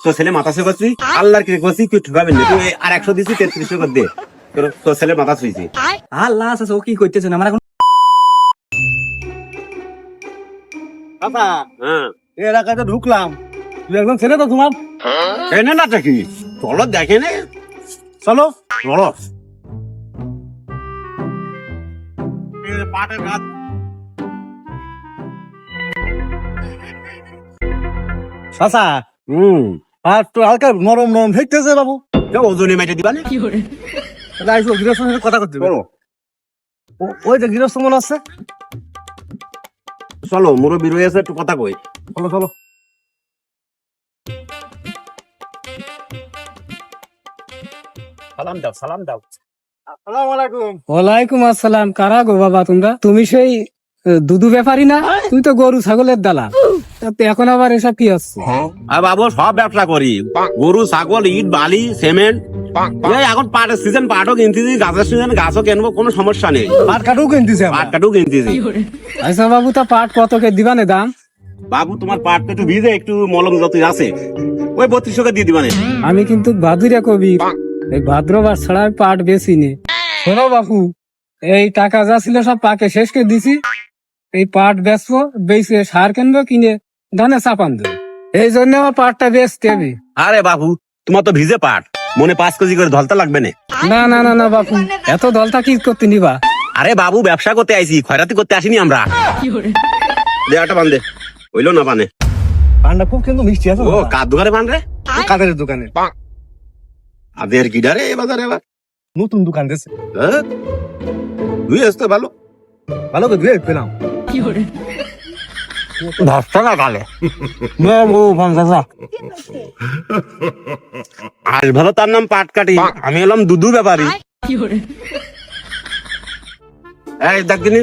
তোর ছেলে মাথা শুকাচ্ছি, আল্লাহর কি করছি তুই ঠুকাবেন না, তুই আর 100 দিচ্ছি 33 করে দে, তোর ছেলে মাথা শুইছি। আল্লাহ আছে ও কি করতেছেন আমার এখন বাবা হ্যাঁ এই এলাকাতে ঢুকলাম, তুই একজন ছেলে তো তোমার, এনে না দেখি চলো দেখে নে, চলো চলো। পাটের গাছ চাচা আর তো হালকা নরম নরম ঠেকতেছে বাবু, ওজনে মেটে দিবা না, আইসো গৃহস্থের সাথে কথা করতে হবে। চলো ওই যে গৃহস্থ মনে আছে, চলো মুরব্বী রয়েছে একটু কথা কই। চলো চলো। সালাম দাও সালাম দাও। আসসালামু আলাইকুম। ওয়ালাইকুম আসসালাম। কারা গো বাবা তোমরা? তুমি সেই দুধু ব্যাপারী না? তুমি তো গরু ছাগলের দালাল, তা এখন আবার এসব কি হচ্ছে? আর বাবু সব ব্যবসা করি, গরু ছাগল ইট বালি সিমেন্ট, এই এখন পাটের সিজন, পাটও কিনতেছি, গাছের সিজন গাছও কিনবো, কোনো সমস্যা নেই, পাট কাটও কিনতেছে আমরা। পাট কাটও কিনতেছি। আচ্ছা বাবু, তা পাট কতকে দিবানে দাম? বাবু তোমার পাটটা একটু ভিজে, একটু মলম যত আছে ওই 3200 টাকা দিয়ে দিবানে। আমি কিন্তু ভাদুরিয়া কবি, এই ভাদ্রবার ছাড়া আমি পাট বেশি নে। শোনো বাপু, এই টাকা যা ছিল সব পাকে শেষ করে দিছি, এই পাট বেচবো, বেচে সার কিনবো, কিনে ধানে চাপান দেবো, এই জন্য আমার পাটটা বেচতে হবে। আরে বাবু তোমার তো ভিজে পাট, মনে 5 কেজি করে ধলতা লাগবে না। না না না না বাপু, এত দলটা কি করতে নিবা? আরে বাবু ব্যবসা করতে আইছি, খয়রাতি করতে আসিনি আমরা। দেওয়াটা বান্ধে হইলো না বানে। পানটা খুব কিন্তু মিষ্টি আছে, ও কার দোকানে বান রে? কাদের দোকানে, আদের কিডারে এ বাজারে এবার নতুন দোকান দিয়েছে, তুই আসতে ভালো ভালো করে ধুয়ে পেলাম। ধরতো না গালে। আর ভালো, তার নাম পাট কাটি, আমি এলাম দুধু ব্যাপারী। এই দেখ দিনি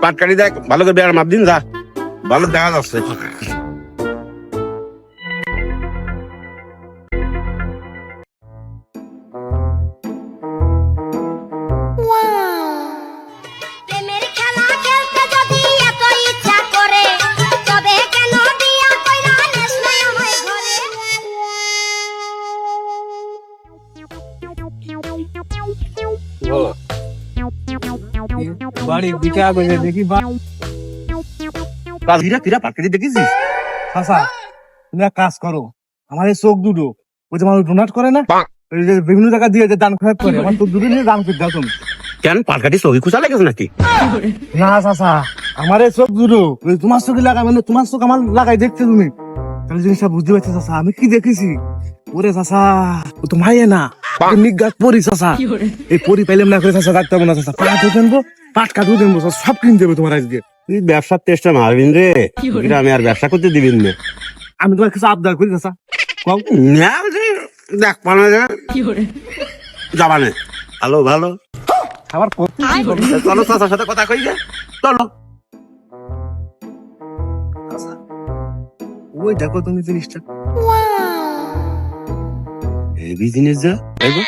পাট কাটি, দেখ ভালো করে বেড়ার মাপ দিন, যা ভালো দেখা যাচ্ছে। প্রেমের খেলা খেলতে যদি এত ইচ্ছা করে, তবে কেন বিয়া কইরা নেস না আমায় ঘরে? বাড়ির দিকে আগে দেখি কিরা কিরা পাট কাটি দেখেছিস? চাচা তুমি এক কাজ করো, আমার এই চোখ দুটো, ওই যে মানুষ ডোনাট করে না, ওই যে বিভিন্ন জায়গা দিয়ে যে দান খরচ করে, আমার চোখ দুটো নিয়ে দান করে দাও তুমি। কেন পাট কাটি সহি খুশা লেগেছে নাকি? না চাচা, আমার এই চোখ দুটো ওই তোমার চোখে লাগাবে না, তোমার চোখ আমার লাগাই দেখতে তুমি, তাহলে জিনিসটা বুঝতে পারছো চাচা আমি কি দেখেছি। ওরে চাচা ও তো মাইয়ে না, নিগাত পরি চাচা, এই পরি পাইলাম না করে চাচা রাখতে হবে না চাচা, পাটও কিনবো, পাট কাটও কিনবো চাচা, সব কিনতে হবে তোমার আজকে। তুই ব্যবসার চেষ্টা মারবিন রে, আমি আর ব্যবসা করতে দিবিন না। আমি তোমার কিছু আবদার করি চাচা, কও। না রে, দেখ পানা যাবানে ভালো ভালো। আবার কত চলো চাচার সাথে কথা কই গে, চলো। ওই দেখো তুমি জিনিসটা, এই বিজনেস যা দেখো।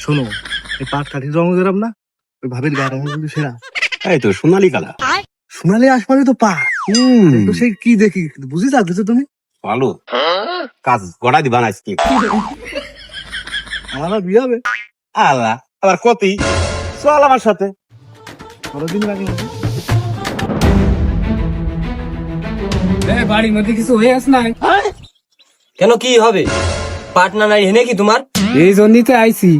শোনো এই পাট কাঠির রঙ দিলাম না, ওই ভাবের গায়ে রঙ কিন্তু সেরা, এই তো সোনালি কালা। সোনালি আসমানি তো পা, তো সেই কি দেখি বুঝি যাচ্ছো তুমি, ভালো কাজ গড়া দিবা না আজকে। আমার আর বিয়ে হবে আল্লাহ আবার কতি, চল আমার সাথে। আরো দিন লাগে। বাড়ির মধ্যে কিছু হয়ে আস নাই? কেন কি হবে? পাট না নাই হেনে কি তোমার? এই জন্যই তো আইছি,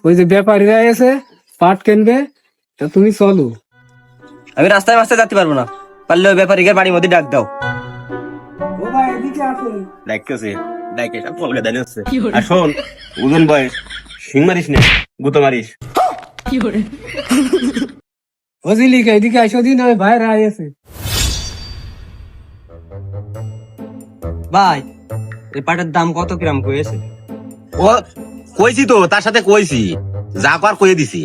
ওই যে ব্যাপারীরা এসে পাট কিনবে, তা তুমি চলো। আমি রাস্তায় মাস্তায় যেতে পারবো না, পারলে ওই ব্যাপারীকে বাড়ির মধ্যে ডাক দাও। ও ভাই এদিকে আসুন। দেখতেছি দেখে সব কলকে দাঁড়িয়ে হচ্ছে। আর শোন, ওজন বয়স শিং মারিস না, গুতো মারিস। বুঝলি কে, এদিকে আসো দিন, ওই ভাইরা আইছে। ভাই এই পাটের দাম কত গ্রাম কয়েছে? ও কইছি তো, তার সাথে কইছি, যা কর কইয়ে দিছি।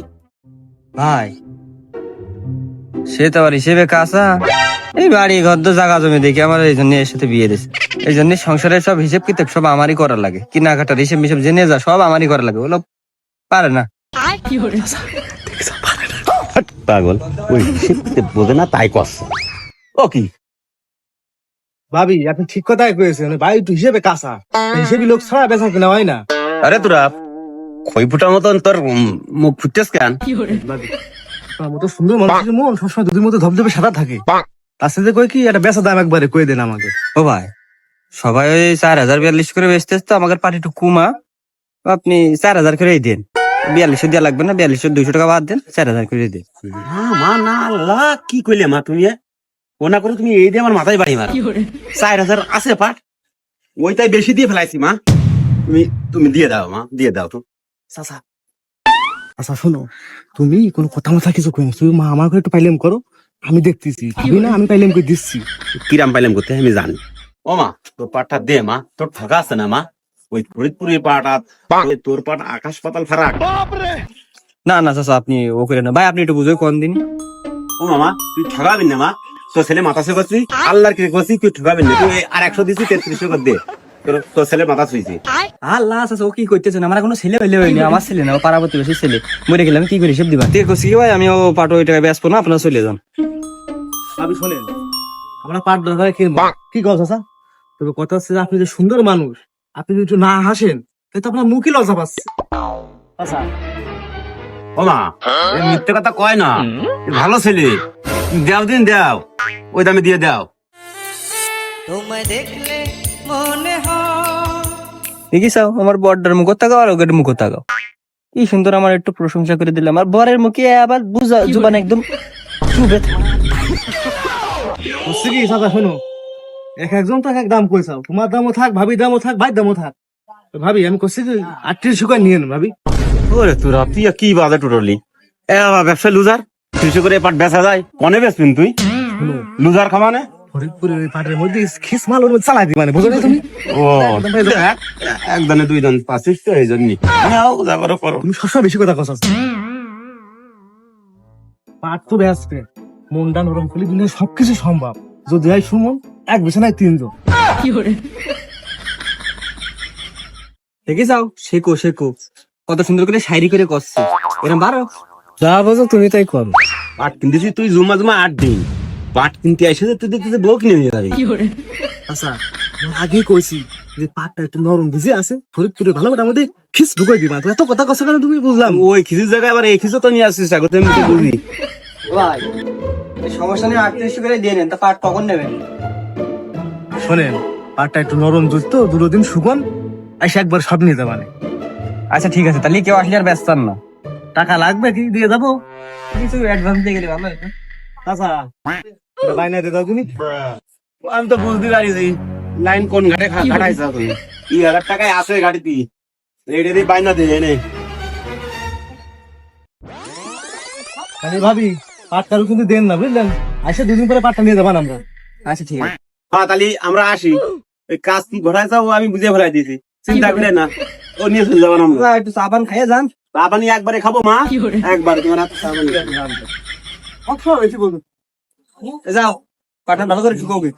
ভাই সে তো আর হিসেবে কাঁচা, এই বাড়ি ঘর জায়গা জমি দেখি আমার এই জন্য এর সাথে বিয়ে দিছে। এই জন্য সংসারের সব হিসেব কিতাব সব আমারই করা লাগে, কেনাকাটার হিসেব মিসেব জেনে যা সব আমারই করা লাগে, ওগুলো পারে না। পাগল, ওই হিসেব বোঝে না তাই কস। ও কি ভাবি আপনি ঠিক কথাই কয়েছেন, ভাই একটু হিসেবে কাঁচা, হিসেবে লোক ছাড়া বেচা কিনা হয় না। আরে তোরা খই ফুটার মতন তোর মুখ ফুটতেস কেন? ভাবি আপনার মতো সুন্দর মানুষের মন সবসময় দুধের মতো ধবধবে সাদা থাকে। তার সাথে কই কি একটা বেচা দাম একবারে কয়ে দেন আমাকে। ও ভাই, সবাই ওই 4042 করে বেচতেছ, তো আমাদের পার্টি একটু কুমা, আপনি 4000 করেই দেন। 4200 দেওয়া লাগবে না, 4200 200 টাকা বাদ দেন, 4000 করে দেন। না মা, না আল্লাহ, কি কইলে মা তুমি? ও না করে তুমি এই দিয়ে আমার মাথায় বাড়ি মার। 4000 আছে পাট, ওইটাই বেশি দিয়ে ফেলাইছি মা। তুমি তুমি দিয়ে দাও মা, দিয়ে দাও তো। চাচা আচ্ছা শোনো, তুমি কোনো কথা মতো কিছু কই না, তুমি মা আমার করে একটু পাইলেম করো, আমি দেখতেছি। ভাবি না আমি পাইলেম করে দিচ্ছি। কিরাম পাইলাম করতে আমি জানি। ও মা, তোর পাটটা দে মা, তোর ঠকা আছে না মা? ওই ফরিদপুরের পাট আর তোর পাট আকাশ পাতাল ফারাক। না না চাচা, আপনি ও করে না ভাই, আপনি একটু বুঝে কোন দিন। ও মামা, তুই ঠকাবি না মা, তোর ছেলে মাথা সে করছি, আল্লাহর কি করছি, তুই ঠকাবি না। তুই আর 100 দিচ্ছি, 3300 করে দে, তোর ছেলে মাথা ছুঁইছি। আল্লাহ চাচা, ও কি করতেছেন? আমার কোনো ছেলে হইলে হইনি, আমার ছেলে না, ও পাড়া প্রতিবেশী ছেলে। মরে গেলে আমি কি করি হিসেব দিবা? ঠিক করছি কি ভাই, আমি ও পাটো ওই টাকা বেচবো না, আপনারা চলে যান। ভাবি শোনেন, আমরা পাট দরকারে কিনবো, কি কথা চাচা? তবে কথা হচ্ছে যে আপনি যে সুন্দর মানুষ, আপনি যদি একটু না হাসেন তাহলে তো আপনার মুখই লজ্জা পাচ্ছে। আচ্ছা ও মা, এ মিথ্যে কথা কয় না, এ ভালো ছেলে, দেও দিন দেও, ওই দামে দিয়ে দাও। দেখি চাও, আমার বড়টার মুখ তাকাও আর ওদের মুখ তাকাও, কি সুন্দর আমার একটু প্রশংসা করে দিলাম, আর বরের মুখে আবার বুঝা জুবান একদম চুবে। হচ্ছে কি চাচা শোনো, এক একজন তো এক এক দাম কইছাও, তোমার দামও থাক, ভাবির দামও থাক, ভাইয়ের দামও থাক। তো ভাবি আমি করছি যে 3800 করে নিয়ে নেন ভাবি। ওরে তোরা তুই কি বাজে টুটলি, এ বাবা ব্যবসা লুজার, 300 করে পাট বেচা যায়, কনে বেচবিন তুই? শোনো, লুজার খামানে। ফরিদপুরের ওই পাটের মধ্যে খিস মাল ওর মধ্যে চালাই দি, মানে বুঝো না তুমি? ও এক দানে 2 দান পাচ্ছিস তো এই জন্যই। নাও যা করো করো। তুমি সবসময় বেশি কথা কছ। পাট তো বেসবে, মনটা নরম করলে দুনিয়া সবকিছু সম্ভব। যদি হয় সুমন, এক বিছানায় 3 জন। দেখি চাও, শেখো শেখো, কত সুন্দর করে শায়রি করে করছে, এরকম বারো। যা বোঝো তুমি তাই করো। পাট কিনতেছি তুই জুমা জুমা 8 দিন, পাট কিনতে এসে তুই দেখতেছিস বউ কিনে নিয়ে যাবি। আচ্ছা আমি আগেই কইছি যে পাটটা একটু নরম ভিজে আছে, ফরিদপুরে ভালো করে আমাদের খিস ঢুকাই দিবা। তো এত কথা কছ কেন তুমি? বুঝলাম ওই খিচুর জায়গায় আবার এই খিচু তো নিয়ে আসছিস, আগে তো আমি তো বুঝি। ভাই এই সমস্যা নিয়ে 3800 করে দিয়ে নেন, তা পাট কখন নেবেন? শোনেন, পাটটা একটু নরম দুধ তো, 2 দিন শুকন এসে একবার সব নিয়ে যাবা না। আচ্ছা ঠিক আছে, তাহলে কেউ আসলে আর ব্যস্ত না। টাকা লাগবে কি দিয়ে যাবো? কিছু অ্যাডভান্স দিয়ে গেলে ভালো হতো। আচ্ছা বাইনা দিয়ে দাও তুমি। আমি তো বুঝতে পারিছি লাইন কোন ঘাটে ঘাটাইছ তুমি। 3000 টাকায় আছে গাড়িতে, এইটা দিয়ে বাইনা দিয়ে এনে। আরে ভাবি পাটটারও কিন্তু দেন না, বুঝলেন? আসে 2 দিন পরে পাটটা নিয়ে যাবান আমরা। আচ্ছা ঠিক আছে। হ্যাঁ তাহলে আমরা আসি, ওই কাজ কি ঘটাইছ ও আমি বুঝে ফেলাই দিয়েছি, চিন্তা করে না, ও নিয়ে চলে যাবো আমরা। একটু চা পান খাইয়ে যান। চা পানি একবারে খাবো মা, একবার তোমার হাতে চা পানি। বেশি বলবো। যাও, পাটটা ভালো করে শুকাওগে।